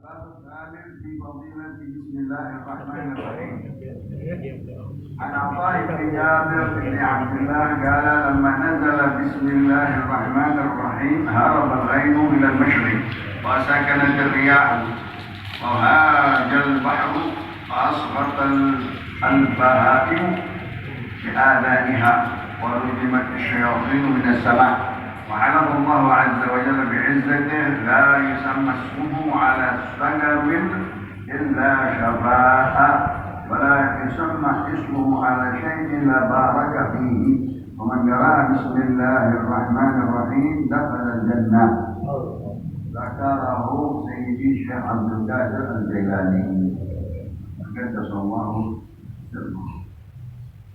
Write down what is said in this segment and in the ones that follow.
الباب الثامن في فضيلة بسم الله الرحمن الرحيم. عن عطاء بن جابر بن عبد الله قال لما نزل بسم الله الرحمن الرحيم هرب الغيم إلى المشرق وسكنت الرياح وهاج البحر فأصغت البهائم بآذانها ورجمت الشياطين من السماء وحلف الله عز وجل بعزته لا يسمى اسمه على سلم إلا شفاء ولا يسمى اسمه على شيء إلا بارك فيه ومن قرأ بسم الله الرحمن الرحيم دخل الجنة. ذكره سيدي الشيخ عبد القادر الجيلاني قدس الله سره.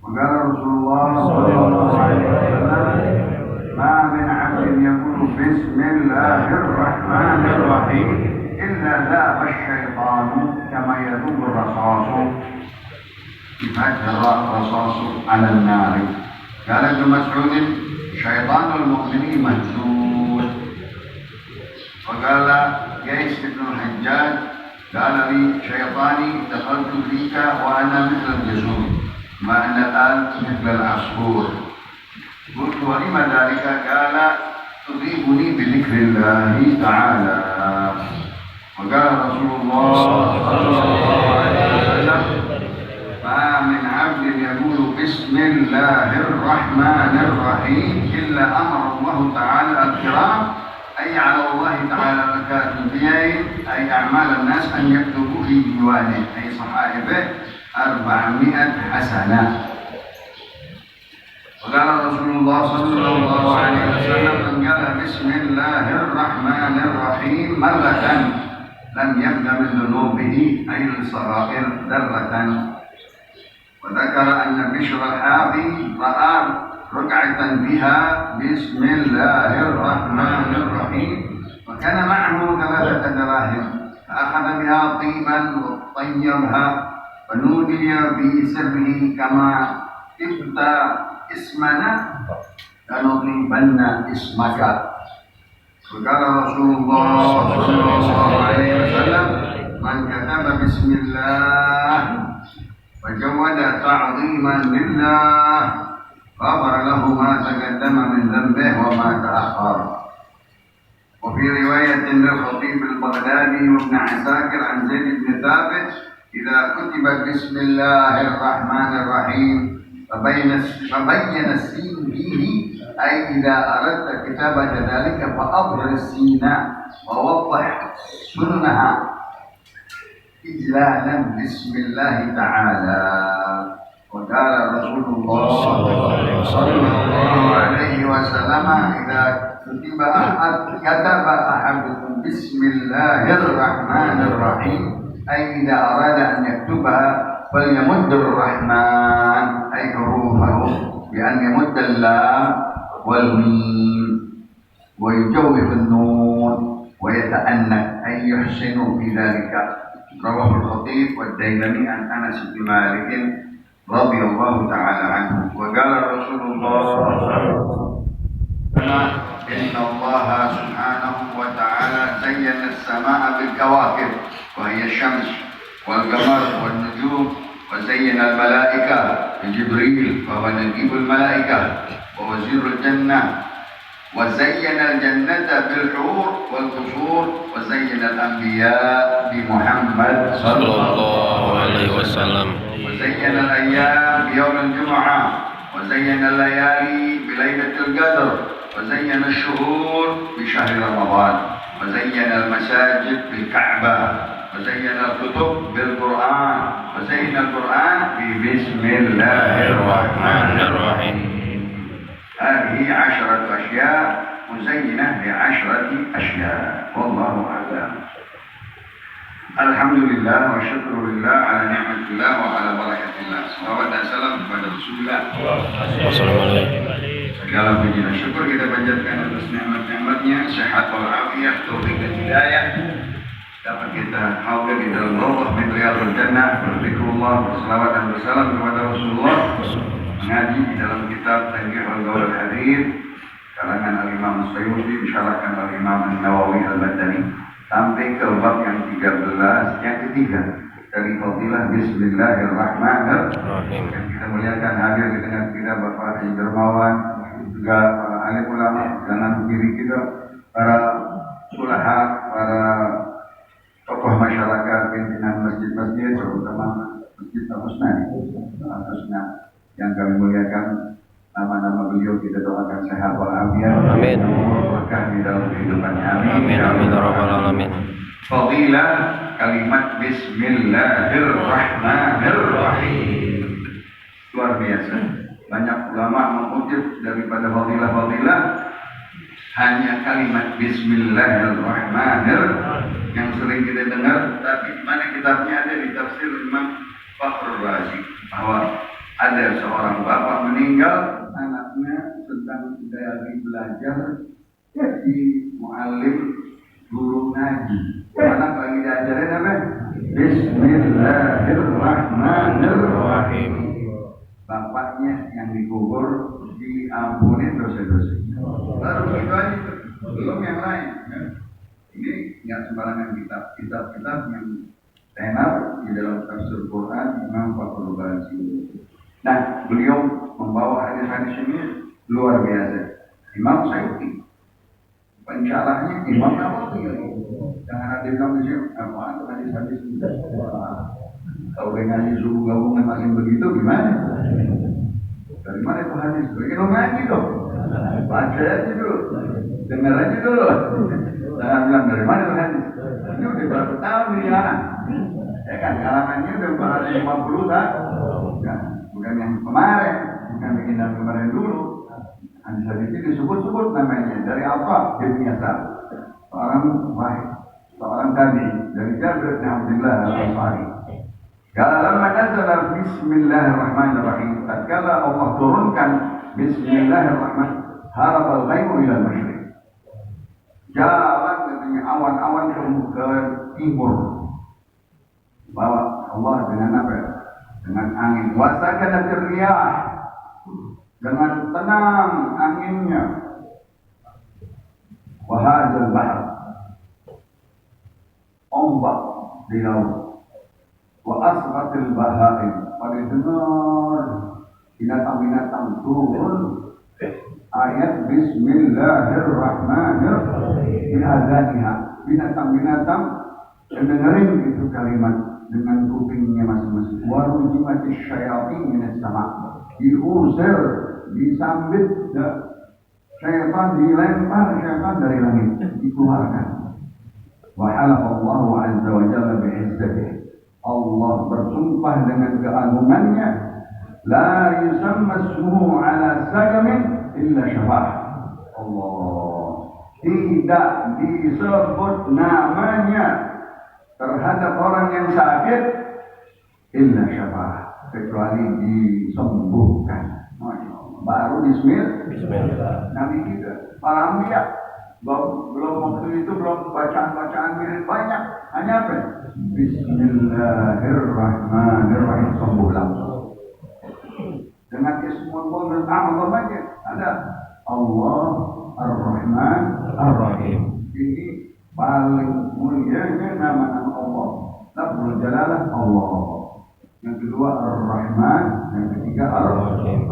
وقال رسول الله صلى الله عليه وسلم ما من عبد يقول بسم الله الرحمن الرحيم إلا ذاب الشيطان كما يذوب الرصاص يفجر الرصاص على النار. قال ابن مسعود شيطان المؤمنين مهزول. وقال قيس بن الحجاج قال لي شيطاني دخلت فيك وأنا مثل الجزور ما أنا الآن مثل العصفور. قلت ولم ذلك؟ قال تذيبني بذكر الله تعالى. وقال رسول الله صلى الله عليه وسلم ما من عبد يقول بسم الله الرحمن الرحيم إلا أمر الله تعالى الكرام أي على الله تعالى الكاتبين أي أعمال الناس أن يكتبوا في ديوانه أي صحائفه 400 حسنة. وقال رسول الله صلى الله عليه وسلم من قال بسم الله الرحمن الرحيم مرة لم يبدأ من ذنوبه أي الصغائر ذرة. وذكر أن بشر الحافي رأى ركعة بها بسم الله الرحمن الرحيم وكان معه 3 دراهم فأخذ بها طيبا وطيبها فنودي بسره كما تبت اسمنا لنطيبن اسمك. وقال رسول الله صلى الله عليه وسلم من كتب بسم الله وجود تعظيما لله غفر له ما تقدم من ذنبه وما تأخر. وفي رواية للخطيب البغدادي وابن عساكر عن زيد بن ثابت إذا كتب بسم الله الرحمن الرحيم فبين السين فيه أي إذا أردت كتابة ذلك فأظهر السين ووضح سنها إجلالا بسم الله تعالى. وقال رسول الله صلى الله عليه وسلم إذا كتب أحدكم بسم الله الرحمن الرحيم أي إذا أراد أن يكتبها فليمد الرحمن أي حروفه بأن يمد اللام والميم ويجوف النون ويتأنى أي يحسن في ذلك. رواه الخطيب والديلمي عن أنس بن مالك رضي الله تعالى عنه. وقال رسول الله إن الله سبحانه وتعالى زين السماء بالكواكب وهي الشمس والقمر والنجوم وزين الملائكة بجبريل فهو نجيب الملائكة ووزير الجنة وزين الجنة بالحور والقصور وزين الأنبياء بمحمد صلى الله عليه وسلم وزين الأيام بيوم الجمعة وزين الليالي بليلة القدر وزين الشهور بشهر رمضان وزين المساجد بالكعبة وزين الكتب بالقرآن وزين القرآن ببسم الله الرحمن الرحيم. هذه 10 أشياء مزينة ب10 أشياء والله أعلم. الحمد لله والشكر لله على نعمة الله وعلى بركة الله. Salawat dan salam kepada Rasulullah. Segala puji dan syukur kita panjatkan atas nikmat-nikmatnya, sehat walafiat, taufik dan hidayah. Dapat kita hadir di dalam rawdah min riyadhil jannah, berzikrullah, berselawat dan bersalam kepada Rasulullah, mengaji di dalam kitab Tanqihul Qaul al-Hadits karangan Al-Imam As-Suyuti disyarahkan oleh Imam An-Nawawi Al-Madani sampai ke bab yang 13 yang ketiga dari fadilah Bismillahirrahmanirrahim. Yang kita muliakan hadir di tengah kita Bapak Haji Dermawan, juga para alim ulama kanan kiri kita, para ulaha, para tokoh masyarakat, pimpinan masjid-masjid, terutama Masjid Al-Husna yang kami muliakan. Nama-nama beliau kita doakan sehat walafiat. Amin. Berkah di dalam kehidupannya. Amin. Amin. Amin. Rabbal alamin. Fadilah kalimat Bismillahirrahmanirrahim. Luar biasa. Banyak ulama mengutip daripada fadilah-fadilah hanya kalimat Bismillahirrahmanirrahim yang sering kita dengar, tapi di mana kitabnya ada di tafsir Imam Fakhrul Razi bahwa ada seorang bapak meninggal, anaknya sedang dari belajar jadi muallim guru ngaji. Anak lagi diajarin apa? Bismillahirrahmanirrahim. Bapaknya yang dikubur diampuni dosa-dosa. Baru itu aja, belum yang lain. Ini nggak sembarangan kitab yang tenar di dalam tafsir Quran Imam Fakhrul Razi. Nah, beliau membawa hadis-hadis ini luar biasa. Imam Syafi'i, pencalahnya Imam Nawawi. Jangan ada bilang di sini, apa hadis-hadis ini? Kalau dengan suruh gabungan masing begitu, gimana? Dari mana itu hadis? Bikin ngaji dong. Baca aja dulu, dengar aja dulu. Jangan bilang dari mana itu hadis. Ini udah berapa tahun ini anak? Ya kan, kalangannya udah 450 tahun. Bukan yang kemarin, bukan bikin yang kemarin dulu. Hadis-hadis ini disebut-sebut namanya dari apa? Ibn Yasar, seorang tadi dari Jabir bin Abdullah Al-Ansari. Kalau nazala Bismillahirrahmanirrahim, tatkala Allah turunkan Bismillahirrahmanirrahim, harabal ghaibu ila al-masyriq. Jalan katanya awan-awan ke timur. Bawa Allah dengan apa? Dengan angin. Wasakanatir riyah, dengan tenang anginnya. Wahadzal bahr, ombak di laut. Wa asratil bahaim, pada dengar binatang-binatang turun ayat Bismillahirrahmanirrahim di azaniha. Binatang-binatang dengerin itu kalimat dengan kupingnya masing-masing. Warujimatis syayatin minas sama, diusir, disambit syaitan, dilempar syaitan dari langit, dikeluarkan. Wa halaqallahu azza wa jalla bi'izzatihi, Allah bersumpah dengan keagungannya, la yusamma ismuhu ala sagamin illa syafa'ah. Allah tidak disebut namanya terhadap orang yang sakit illa syafa'ah, kecuali disembuhkan. Baru Bismillah. Nabi kita, para anbiya, belum waktu itu belum bacaan-bacaan mirip banyak, hanya apa? Bismillahirrahmanirrahim, sembuh langsung. Dengan ismul dan a'zam aja ada Allah Ar-Rahman Ar-Rahim. Ini paling mulianya nama-nama Allah. Lafzul jalalah Allah. Yang kedua Ar-Rahman, yang ketiga Ar-Rahim.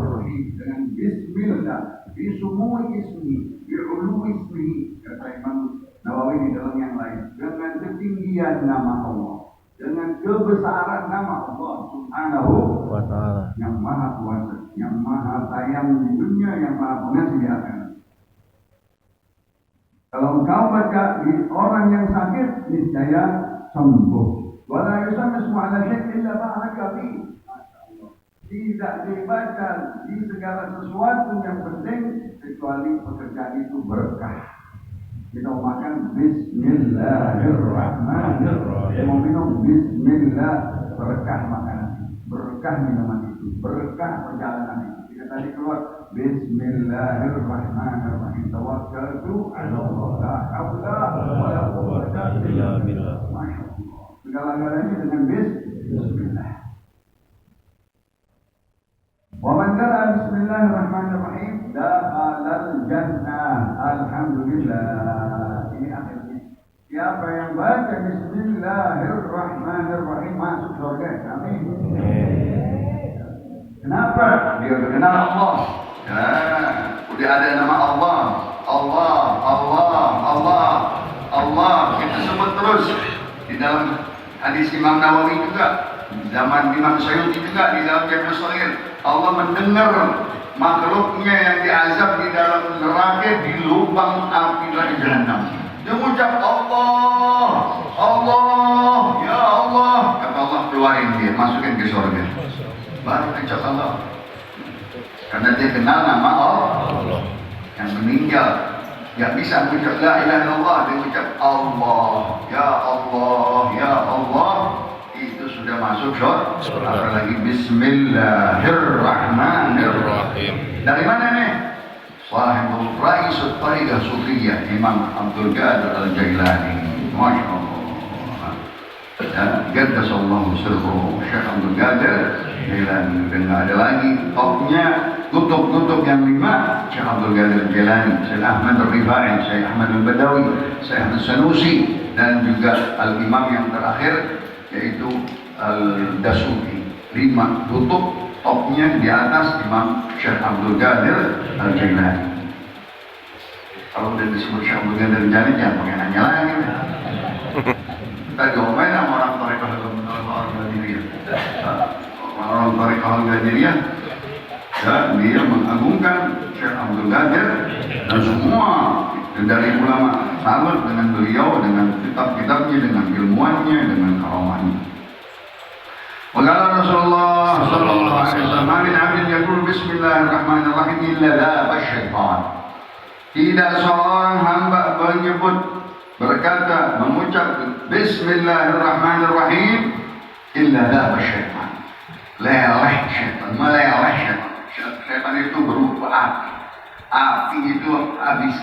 Dengan Bismillah, bismui ismi, bi'ulu ismi, kata Imam Nawawi di dalam yang lain, dengan ketinggian nama Allah, dengan kebesaran nama Allah Subhanahu wa ta'ala, yang maha kuasa, yang maha sayang di dunia, yang maha pengasih di akhirat. Kalau engkau baca di orang yang sakit, niscaya sembuh. Wala yusamma ismu ala syai'in illa ba'araka fi. Tidak dibaca di segala sesuatu yang penting kecuali pekerjaan itu berkah. Kita makan Bismillahirrahmanirrahim. Mau minum Bismillah, berkah makanan, berkah minuman itu, berkah perjalanan itu. Kita tadi keluar Bismillahirrahmanirrahim. Tawakkaltu 'ala Allah, la haula wa la quwwata illa billah. Masyaallah. Segala-galanya dengan Bismillah. Wa man qala Bismillahirrahmanirrahim dakhalal jannah. Alhamdulillah. Ini akhirnya Siapa yang baca Bismillahirrahmanirrahim masuk surga. Amin. Kenapa? Dia kenal Allah. Ya, udah ada nama Allah. Allah. Kita sebut terus di dalam hadis Imam Nawawi juga, zaman Imam Suyuti juga di dalam Jami' Shaghir. Allah mendengar makhluknya yang diazab di dalam neraka di lubang api dari Jahannam. Dia mengucap Allah, ya Allah. Kata Allah, keluarin dia, masukin ke surga. Baru ucap Allah. Karena dia kenal nama Allah. Yang meninggal nggak bisa mengucap la ilaha illallah, dia mengucap Allah, ya Allah. Itu sudah masuk surga. Apalagi Bismillahirrahmanirrahim. Dari mana nih? Sahibul Raisut Tariqah Sufiyah, Imam Abdul Qadir Al-Jailani. Masya Allah. Dan Gaddasallahu sirruhu, Syekh Abdul Qadir Jailani. Dan nggak ada lagi topnya, kutub-kutub yang 5, Syekh Abdul Qadir Jailani, Syekh Ahmad Al-Rifai, Syekh Ahmad Al-Badawi, Syekh Ahmad Sanusi, dan juga Al-Imam yang terakhir yaitu Al-Dasuki. 5 kutub, topnya di atas Imam Syekh Abdul Qadir Al-Jailani. Kalau udah disebut Syekh Abdul Qadir Al-Jailani, jangan pakai nanya lagi. Kita diomelin sama orang Tariqah Al-Qadiriyah. Orang Tariqah Al-Qadiriyah, ya, dia mengagungkan Syekh Abdul Qadir dan semua dari ulama sahabat dengan beliau, dengan kitab-kitabnya, dengan ilmuannya, dengan karamahnya. Waqala Rasulullah sallallahu alaihi wasallam, "Man 'abdin yaqul bismillahirrahmanirrahim illa dhaba syaitan." Tidak seorang hamba berkata, mengucap bismillahirrahmanirrahim illa dhaba syaitan. Meleleh syaitan. Syaitan itu berupa api. Api itu habis.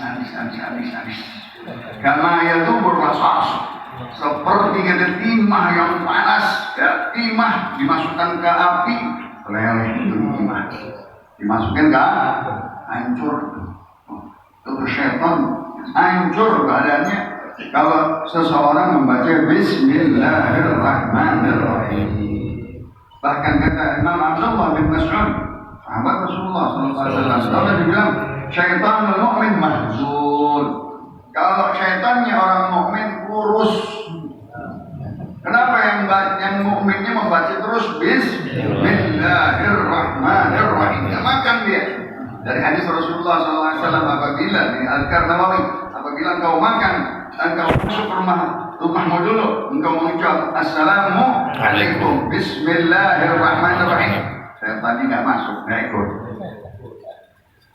Kama yadubur rasas. Seperti ada timah yang panas, ya, timah dimasukkan ke api, meleleh itu timah. Dimasukkan ke hancur. Itu syaitan hancur badannya kalau seseorang membaca Bismillahirrahmanirrahim. Bahkan kata Imam Abdullah bin Mas'ud, sahabat Rasulullah SAW, dibilang syaitan al-mu'min mahzun. Kalau syaitannya orang mukmin kurus. Kenapa yang mukminnya membaca terus Bismillahirrahmanirrahim? Tidak makan dia. Dari hadis Rasulullah SAW, apabila di Al-Qar Nawawi, apabila engkau makan, engkau masuk ke rumahmu dulu, engkau mengucap Assalamualaikum, Bismillahirrahmanirrahim. Saya tadi nggak masuk, nggak ikut.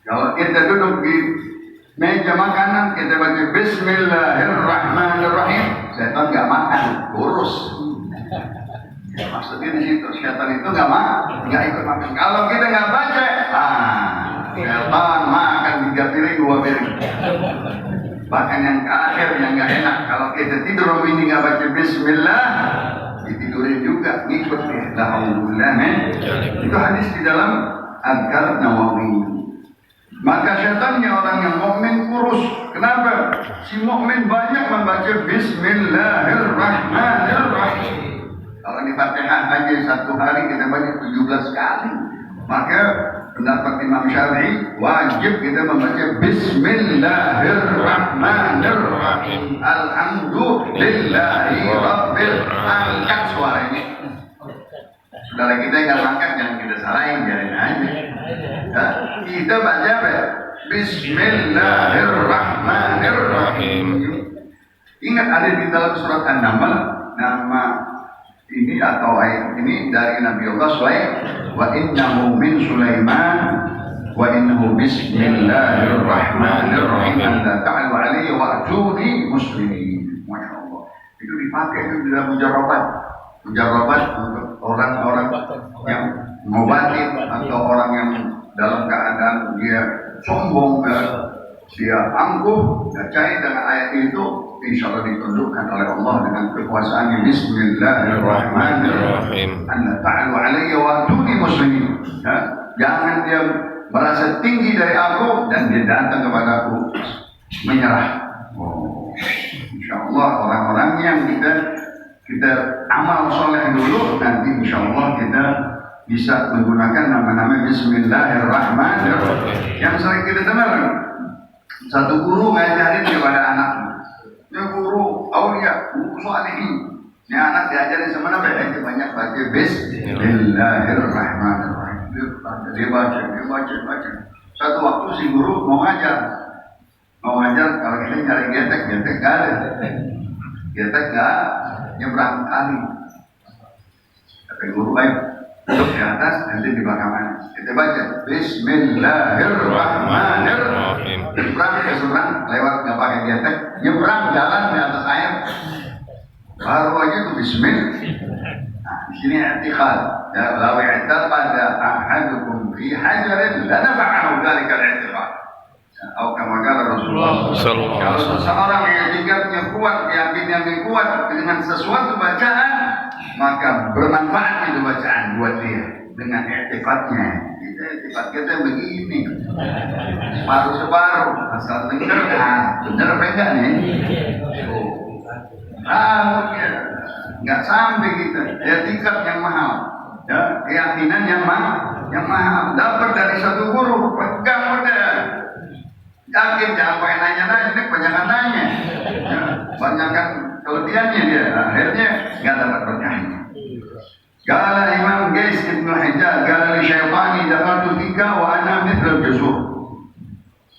Kalau kita duduk di meja makanan, kita baca Bismillahirrahmanirrahim, setan nggak makan, kurus. Ya, maksudnya di situ setan itu nggak ikut makan. Kalau kita nggak baca, setan makan 3 piring 2 piring. Bahkan yang terakhir yang nggak enak, kalau kita tidur ini nggak baca Bismillah, ditidurin juga, ngikut ya. Alhamdulillah, itu hadis di dalam Al-Qar Nawawi. Maka syaitannya orang yang mukmin kurus. Kenapa? Si mukmin banyak membaca Bismillahirrahmanirrahim. Kalau di Fatihah aja satu hari kita baca 17 kali. Maka pendapat Imam Syafi'i wajib kita membaca Bismillahirrahmanirrahim. Alhamdulillahi Rabbil Alamin. Angkat suara ini. Saudara kita yang angkat jangan kita salahin, biarin aja. Ya, kita baca apa? Bismillahirrahmanirrahim. Ingat ada di dalam surat An-Naml nama ini atau ayat ini dari Nabi Allah Sulaiman. Wa innahu min Sulaiman wa innahu bismillahirrahmanirrahim. Anda ta'ala alaihi wa ajuni muslimin. Masya Allah. Itu dipakai itu dalam mujarrabat untuk orang-orang yang mengobati atau orang yang dalam keadaan dia sombong, dia angkuh, percaya dengan ayat itu, insya Allah ditundukkan oleh Allah dengan kekuasaannya. Bismillahirrahmanirrahim. Anda ta'alu alaiya wa atuni muslimin. Jangan dia merasa tinggi dari aku dan dia datang kepada aku menyerah. Insya Allah orang-orang yang kita amal soleh dulu, nanti insya Allah kita bisa menggunakan nama-nama Bismillahirrahmanirrahim. Yang sering kita dengar, satu guru ngajarin kepada anaknya, ya guru aulia, guru salihin. Ini anak diajarin sama Nabi, dia banyak baca Bismillahirrahmanirrahim. Dia baca. Satu waktu si guru mau ngajar kalau kita nyari getek gak ada. Getek gak nyebrang kali. Kata guru baik, duduk di atas, nanti di belakang kita baca Bismillahirrahmanirrahim. Nyebrang ke seberang, lewat nggak pakai getek, nyebrang jalan di atas air. Baru aja itu Bismillah. Nah, di sini i'tiqad. Ya, law i'taqada ahadukum fi hajarin lanafa'ahu dzalika al-i'tiqad. Atau kama kata Rasulullah sallallahu alaihi wasallam, kalau seseorang yang i'tiqadnya kuat, keyakinannya kuat dengan sesuatu bacaan, maka bermanfaat itu bacaan buat dia dengan i'tiqadnya. Kita begini, separuh asal dengar, benar apa enggak nih? Nggak sampai kita tingkat yang mahal, ya, keyakinan yang mahal dapat dari satu guru, pegang udah yakin, jangan pakai nanya-nanya, ini kebanyakan nanya, ya, banyakkan kelebihannya dia, akhirnya nggak dapat berkahnya. Gala Imam Qais Ibn Hijjah, gala li syaitani dakhatu fika wa ana mithl al-jusur.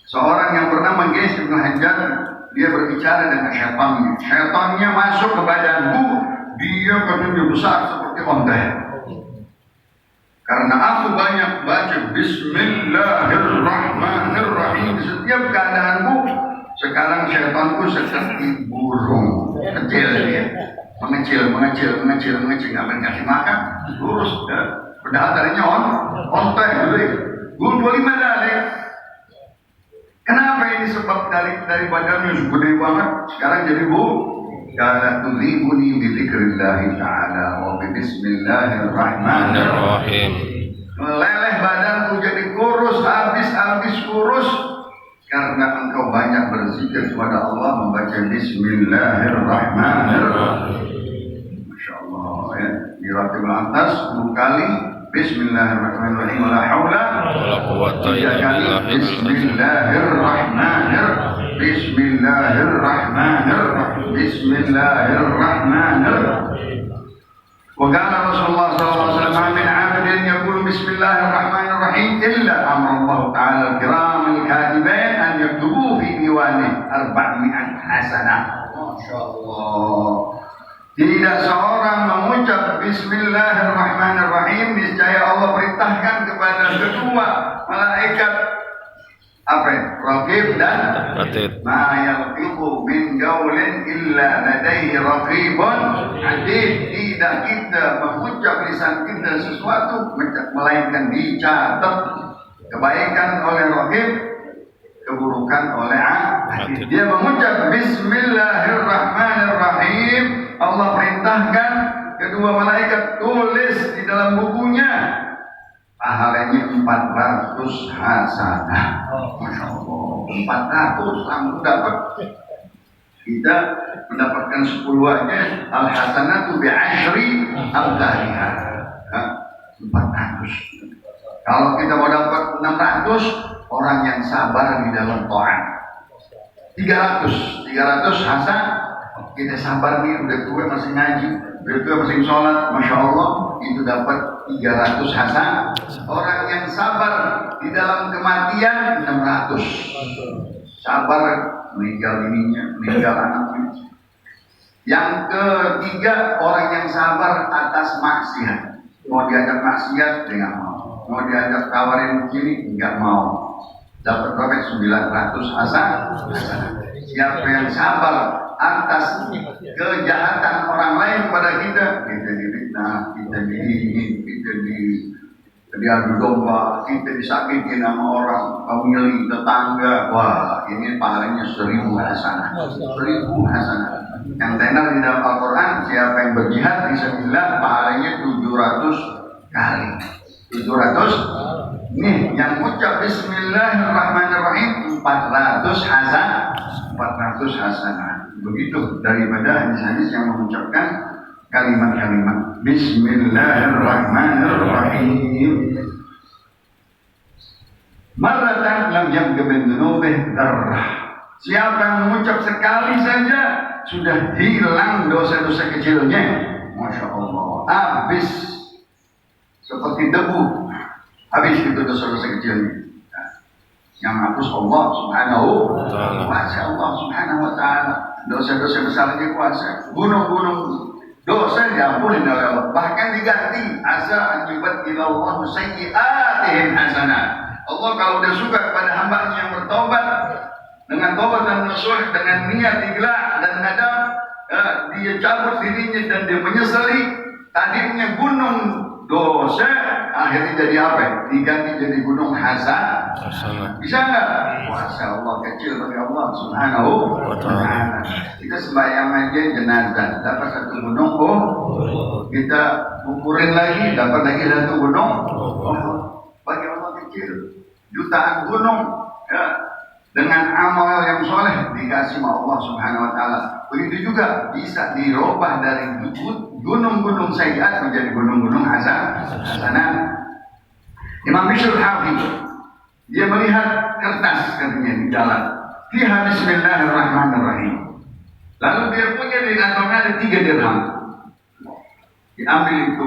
Seorang yang bernama Qais Ibn Hijjah, dia berbicara dengan syaitannya. Syaitannya masuk ke badanku, dia katanya besar seperti onta. Karena aku banyak baca Bismillahirrahmanirrahim setiap keadaanku. Sekarang syaitanku seperti burung kecil dia, mengecil, nggak mengasih makan, lurus. Padahal tadinya onta dulu. Gul 25 dari. Kenapa ini sebab dari badannya gede banget, sekarang jadi Kana tulibuni bi dzikrillah ta'ala wa bi bismillahirrahmanirrahim. Meleleh badanku jadi kurus, habis kurus karena engkau banyak berzikir kepada Allah, membaca bismillahirrahmanirrahim. Masya Allah, ya. Di Ratibul Atas 10 kali Bismillahirrahmanirrahim, la haula wala quwwata illa billah. Bismillahirrahmanirrahim. Bismillahirrahmanirrahim. Bismillahirrahmanirrahim. Wa qala Rasulullah sallallahu alaihi wasallam, min 'abdin yaqulu bismillahirrahmanirrahim illa amara Allah ta'ala al-kiram al-katibain an yaktubu fi diwani 400 hasanah. Masyaallah. Tidak seorang mengucap Bismillahirrahmanirrahim, niscaya Allah perintahkan kepada kedua malaikat Raqib dan Atid. Ma yalfiqu min qawlin illa ladaihi raqibun atid. Tidak kita mengucap lisan kita sesuatu melainkan dicatat kebaikan oleh Raqib, keburukan oleh Atid. Dia mengucap Bismillahirrahmanirrahim, Allah perintahkan kedua malaikat tulis di dalam bukunya pahalanya 400 hasanah. Masya Allah, 400 langsung dapat. Kita mendapatkan 10 aja, al-hasanatu bi'ashri amthaliha. 400. Kalau kita mau dapat 600, orang yang sabar di dalam ta'at. 300 hasanah. Kita sabar nih, udah tua masih ngaji, udah tua masih sholat, Masya Allah, itu dapat 300 hasanah. Orang yang sabar di dalam kematian 600. Sabar meninggal ininya, meninggal anaknya. Yang ketiga, orang yang sabar atas maksiat. Mau diajak maksiat, dia nggak mau. Mau diajak tawarin begini, nggak mau. Dapat berapa? 900 hasanah. Siapa yang sabar atas kejahatan orang lain pada kita difitnah, kita diingin, kita diadu domba, kita disakitin sama orang, pemilik, tetangga. Wah, ini pahalanya 1000 hasanah. 1000 hasanah. Yang tenar di dalam Al-Quran, siapa yang berjihad fisabilillah, pahalanya 700 kali. 700. Nih, yang ucap Bismillahirrahmanirrahim 400 hasanah. 400 hasanah. begitu daripada hadis-hadis yang mengucapkan kalimat-kalimat Bismillahirrahmanirrahim. Marratan lam yabqa min dzunubih dzarrah. Siapa yang mengucap sekali saja sudah hilang dosa-dosa kecilnya. Masya Allah, habis seperti debu, habis itu dosa-dosa kecilnya. Yang hapus Allah Subhanahu wa Ta'ala. Allah Subhanahu wa Ta'ala. Dosa-dosa besarnya kuasa. Gunung-gunung dosa diampuni oleh Allah, bahkan diganti. Asa an yubaddilillahu sayyi'atihim hasanat. Allah kalau udah suka kepada hambanya yang bertobat dengan tobat dan nasuh, dengan niat ikhlas dan nadam, dia cabut dirinya dan dia menyesali tadinya gunung dosa, akhirnya jadi apa? Diganti jadi gunung hasanah. Bisa nggak? Masya Allah, kecil bagi Allah Subhanahu wa Ta'ala. Kita sembahyang aja jenazah dapat satu gunung, kita ukurin lagi dapat lagi satu gunung. Bagi Allah kecil. Jutaan gunung, ya, dengan amal yang soleh dikasih sama Allah Subhanahu wa Ta'ala. Begitu juga bisa dirubah dari gunung-gunung sayyiat menjadi gunung-gunung hasanah. Imam Bishr Hafiz, dia melihat kertas katanya di jalan, fiha Bismillahirrahmanirrahim. Lalu dia punya di kantongnya ada 3 dirham. Diambil itu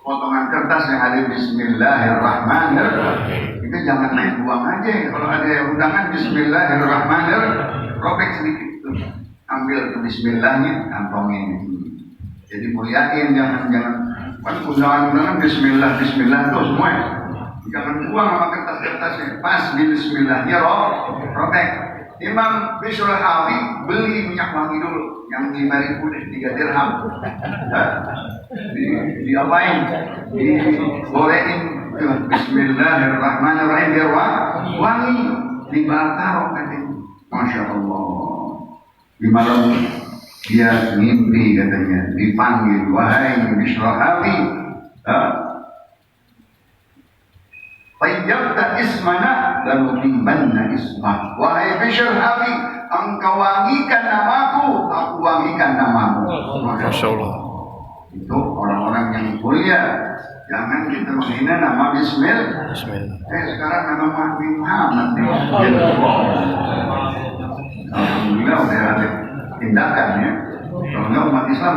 potongan kertas yang ada Bismillahirrahmanirrahim. Itu jangan main buang aja. Kalau ada yang undangan Bismillahirrahmanirrahim, robek sedikit tuh. Ambil ke Bismillahnya, kantongin. Jadi muliain, jangan kan undangan Bismillah tuh semua. Jangan buang sama kertas-kertasnya. Pas di Bismillahnya robek. Imam Bishr Hafiz beli minyak wangi dulu yang 5.000 deh, 3 dirham. Diapain? Digorein. Bismillahirrahmanirrahim, biar wangi, dibakar katanya. Masya Allah. Di malam dia mimpi katanya, dipanggil, wahai Bishr Hafiz, tayyabta ismana lalu timbanna ismah. Wahai Bishr Hafiz, engkau wangikan namaku, aku wangikan namamu. Masya Allah. Itu orang-orang yang mulia. Jangan kita menghina nama Bismillah. Sekarang nama Muhammad. Alhamdulillah udah ada tindakan ya. Kalau umat Islam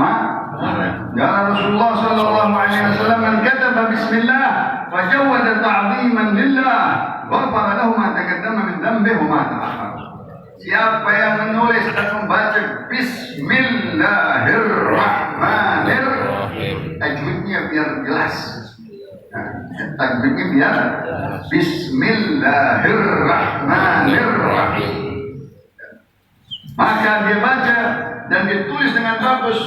ya Rasulullah sallallahu alaihi wasallam man kataba bismillah wa jawada ta'ziman lillah ghafara lahu ma taqaddama min dhanbihi wa ma ta'akhkhar. Siapa yang menulis dan membaca Bismillahirrahmanirrahim, tajwidnya biar jelas. Tajwidnya biar Bismillahirrahmanirrahim. Maka dia baca dan dia tulis dengan bagus,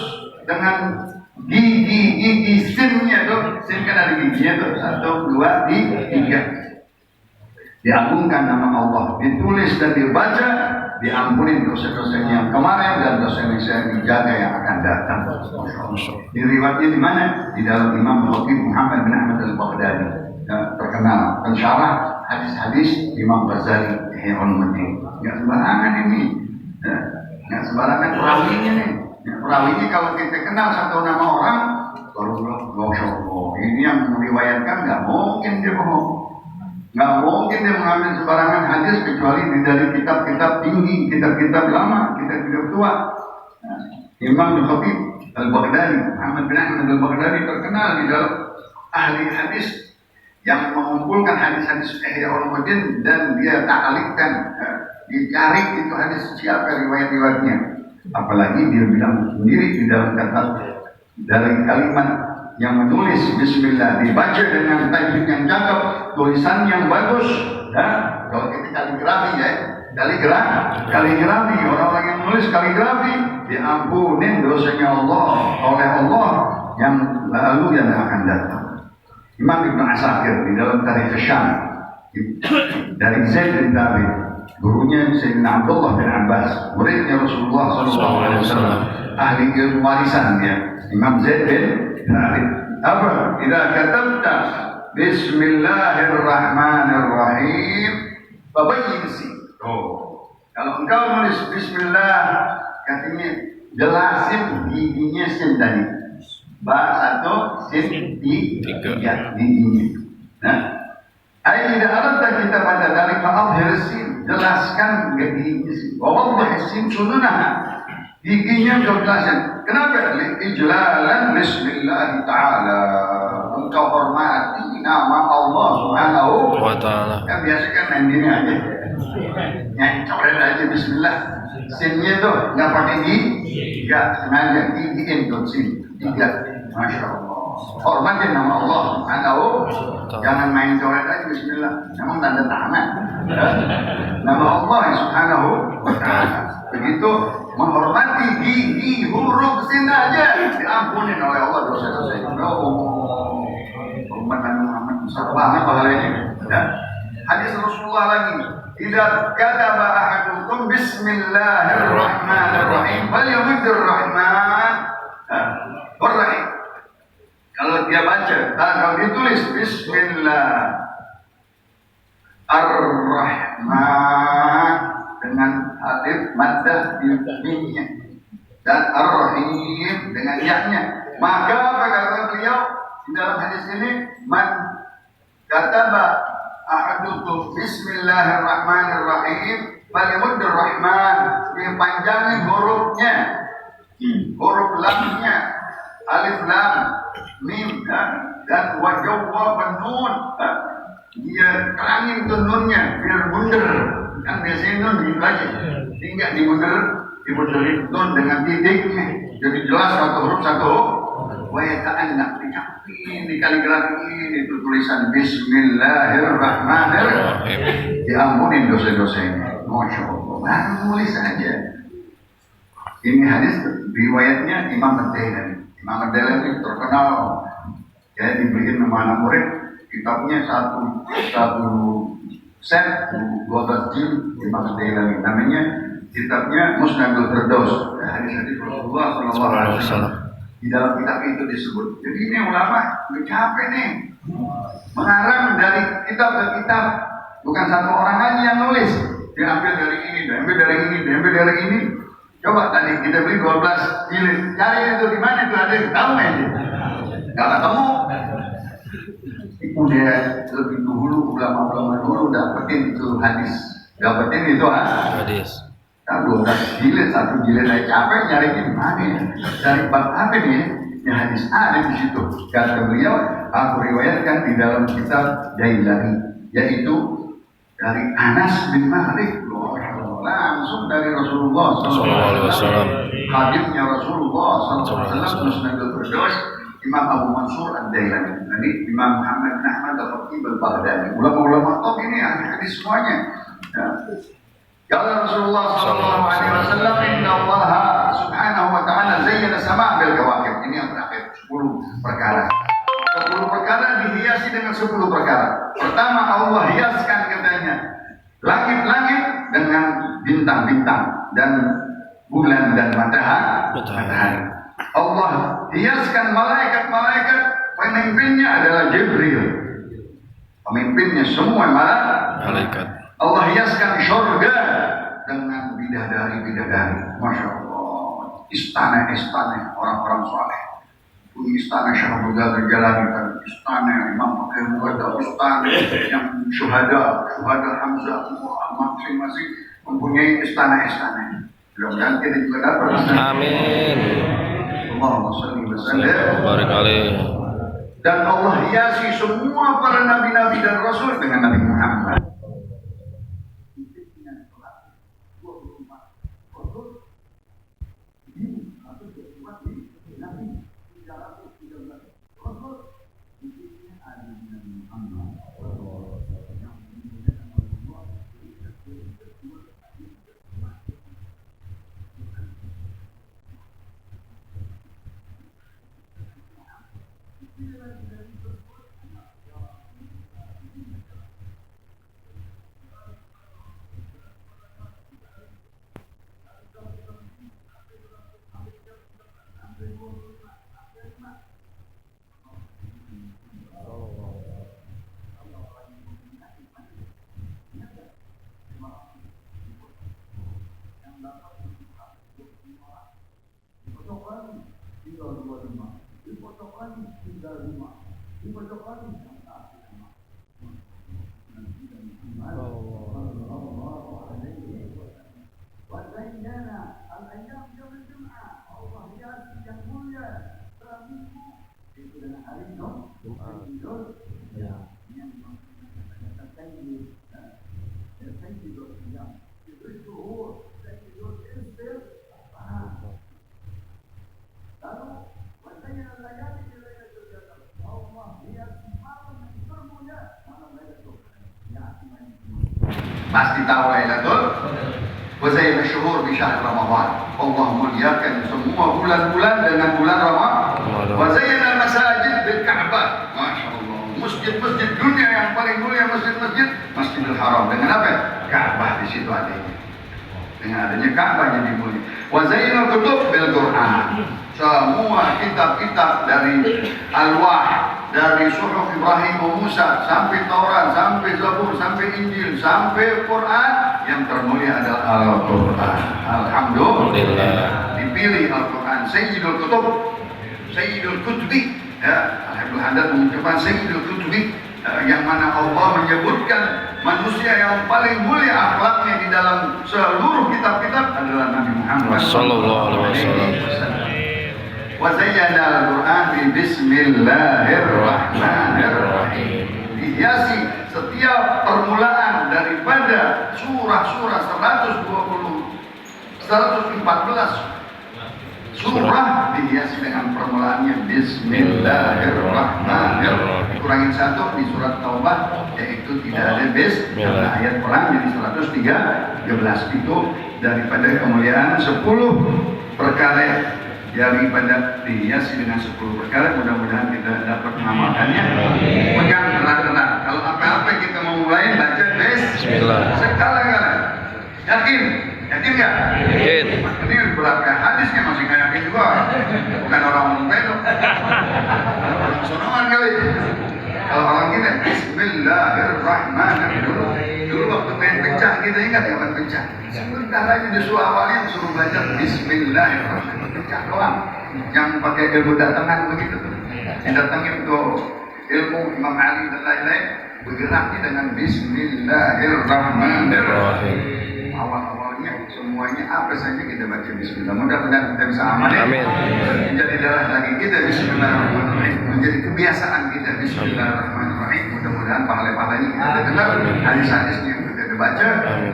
dengan gigi sinnya tuh, sin kan ada giginya tuh, 1, 2, 3. Diagungkan nama Allah, ditulis dan dibaca, diampuni dosa-dosanya yang kemarin dan dosa yang saya dijaga yang akan datang. Di riwayatnya di mana? Di dalam Imam Khatib Muhammad bin Ahmad al-Baghdadi, terkenal pensyarah hadis-hadis Imam Ghazali Ihya Ulumuddin. Nggak sembarangan ini, nggak sembarangan perawinya nih. Perawinya kalau kita kenal satu nama orang, baru Masya Allah, ini yang meriwayatkan nggak mungkin dia bohong. Nggak mungkin dia mengambil sembarangan hadis kecuali dari kitab-kitab tinggi, kitab-kitab lama, kitab-kitab tua. Imam Khatib al-Baghdadi, Muhammad bin Ahmad al-Baghdadi terkenal di dalam ahli hadis yang mengumpulkan hadis-hadis Ihya Ulumuddin dan dia ta'alikkan, dicari itu hadis siapa riwayat-riwayatnya. Apalagi dia bilang sendiri di dalam kata dari kalimat yang menulis Bismillah dibaca dengan tajwid yang cakep, tulisan yang bagus. Kalau kita kaligrafi ya, kaligrafi, orang-orang yang menulis kaligrafi diampunin dosanya Allah oleh Allah yang lalu yang akan datang. Imam Ibnu Asakir di dalam Tarikh Syam dari Zaid bin Thabit, gurunya Sayyidina Abdullah bin Abbas, muridnya Rasulullah SAW, ahli ilmu warisan dia, Imam Zaid bin Thabit. Apa? Idza katabta Bismillahirrahmanirrahim, fabayyin si. Kalau engkau menulis Bismillah katanya jelasin giginya sin tadi. Ba atau sin tiga giginya. Nah, ai tidak ada kita pada dari fa'adhir sin, jelaskan giginya sin. Wa wadhih sin sununah. Giginya jelaskan. Kenapa? Ijlalan bismillah ta'ala. Engkau hormati nama Allah Subhanahu wa ta'ala. Kan biasa kan ini aja. Coret aja bismillah. Sinnya tuh nggak pakai gigi, nggak sengaja gigiin tuh sin tiga. Masya Allah. Hormatin nama Allah Subhanahu. Jangan main coret aja bismillah. Memang tanda tangan. Nama Allah Subhanahu wa ta'ala. Begitu menghormati gigi huruf sin aja diampunin oleh Allah dosa-dosa itu. Umat Nabi Muhammad besar banget pahalanya. Ya. Hadis Rasulullah lagi. Idza kataba ahadukum bismillahirrahmanirrahim falyamuddir rahman warrahim. Kalau dia baca, kalau ditulis bismillah ar-rahman dengan alif maddah di mimnya dan ar-rahim dengan ya-nya, maka apa kata beliau di dalam hadis ini, man kataba ahadukum bismillahirrahmanirrahim falyamuddir rahman, dipanjangin hurufnya, huruf lamnya, alif lam mim dan wajah nun, dia kerangin tuh nunnya biar bunder. Kan biasanya nun gitu aja, tinggal dibunderin nun dengan titiknya, jadi jelas satu huruf satu. Wayakaan nak dicapin, dikaligrafin itu tulisan Bismillahirrahmanirrahim. Diampunin dosa-dosa ini. Masya Allah. Baru nulis saja. Ini hadis riwayatnya Imam Ad-Dailami. Imam Ad-Dailami terkenal. Ya, diberikan sama anak murid kitabnya satu set 12 jilid Imam Ad-Dailami. Namanya kitabnya Musnadul Firdaus. Hadis-hadis Rasulullah sallallahu alaihi wasallam. Di dalam kitab itu disebut. Jadi ini ulama udah capek nih mengarang dari kitab ke kitab, bukan satu orang aja yang nulis. Diambil dari ini, diambil dari ini, diambil dari ini. Coba tadi kita beli 12 jilid, cari itu di mana itu ada yang tahu aja. Gak ketemu. Itu dia lebih dulu ulama-ulama dulu dapetin itu hadis, dapetin itu hadis. Kan 12 jilid, satu jilid aja capek nyari di mana ya? Dari bab apa nih? Ya hadis ada di situ. Kata beliau, aku riwayatkan di dalam kitab Dailami, yaitu dari Anas bin Malik, langsung dari Rasulullah SAW, hadisnya Rasulullah SAW, Musnadul Firdaus, Imam Abu Mansur Ad-Dailami, nanti Imam Muhammad bin Ahmad Al-Khatib Al-Baghdadi, ulama-ulama top ini hadis semuanya. Ya. Kala Rasulullah sallallahu alaihi wasallam, inna Allah subhanahu wa ta'ala zayyana sama' bil kawakib. Ini yang terakhir, 10 perkara. 10 perkara dihiasi dengan 10 perkara. Pertama, Allah hiaskan katanya langit-langit dengan bintang-bintang dan bulan dan matahari. Allah hiaskan malaikat-malaikat, pemimpinnya adalah Jibril. Pemimpinnya semua malaikat. Allah hiaskan surga dengan bidadari-bidadari. Masya Allah. Istana-istana orang-orang saleh. Istana Syahbul Jalani dan istana Imam Bakir Mughadha, istana yang syuhada Hamzah, masing-masing mempunyai istana-istana. Mudah-mudahan kita juga dapat. Amin. Allahumma shalli wa sallim. Barik alaihi. Dan Allah hiasi semua para nabi-nabi dan rasul dengan Nabi Muhammad. Pasti tahu Lailatul Wazayyana syuhur di syahr Ramadan. Allah muliakan semua bulan-bulan dengan bulan Ramadan. Wazayyana masajid bil Ka'bah. Masya Allah. Masjid-masjid dunia yang paling mulia masjid-masjid Masjidil Haram. Dengan apa? Ka'bah di situ adanya. Dengan adanya Ka'bah jadi mulia. Wazayyana kutub bil Quran. Semua kitab-kitab dari Al-Wah, dari Suhuf Ibrahim wa Musa sampai Taurat, sampai Zabur, sampai Injil, sampai Quran, yang termulia adalah Al-Quran. Alhamdulillah. Dipilih Al-Quran Sayyidul Kutub, Sayyidul Kutubi. Ya, Al-Habib Haddad mengucapkan Sayyidul Kutubi, yang mana Allah menyebutkan manusia yang paling mulia akhlaknya di dalam seluruh kitab-kitab adalah Nabi Muhammad sallallahu alaihi wasallam. Wa zayyana al-Quran bi bismillahirrahmanirrahim. Dihiasi setiap permulaan daripada surah-surah 114 surah dihiasi dengan permulaannya bismillahirrahmanirrahim. Kurangin satu di surat Taubah, yaitu tidak ada bismillah. Ayat perang jadi 113 itu daripada kemuliaan 10 perkara daripada dihiasi dengan 10 perkara. Mudah-mudahan kita dapat mengamalkannya. Pegang erat-erat. Kalau apa-apa kita mau mulai baca bismillah sekali-kali. Yakin? Yakin nggak? Yakin. Ini berapa hadisnya masih nggak yakin juga. Bukan orang pedo. Orang sonongan kali. Kalau orang kita bismillahirrahmanirrahim. Dulu waktu main pencak kita ingat ya main pencak. Sebentar lagi justru awalnya suruh belajar bismillahirrahmanirrahim. Pencak doang. Yang pakai ilmu datangan begitu tuh. Didatangin tuh ilmu Imam Ali dan lain-lain. Bergeraknya dengan bismillahirrahmanirrahim. Awal-awalnya semuanya apa saja kita baca bismillah. Mudah-mudahan kita bisa aman ya. Amin. Menjadi darah lagi kita bismillahirrahmanirrahim. Menjadi kebiasaan kita bismillahirrahmanirrahim. Mudah-mudahan pahala-pahalanya kita dengar, hadis-hadisnya yang kita baca,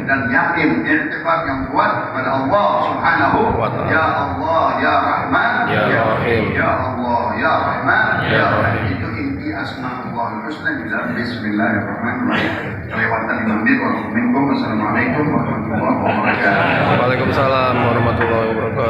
dan yakin i'tifaq yang kuat kepada Allah Subhanahu wa ta'ala. Ya Allah, ya Rahman, ya Rahim. Ya Allah, ya Rahman, ya Rahim. Itu inti asma'ullahul husna di dalam bismillahirrahmanirrahim. Kelewatan 5 menit. Wassalamualaikum warahmatullahi wabarakatuh.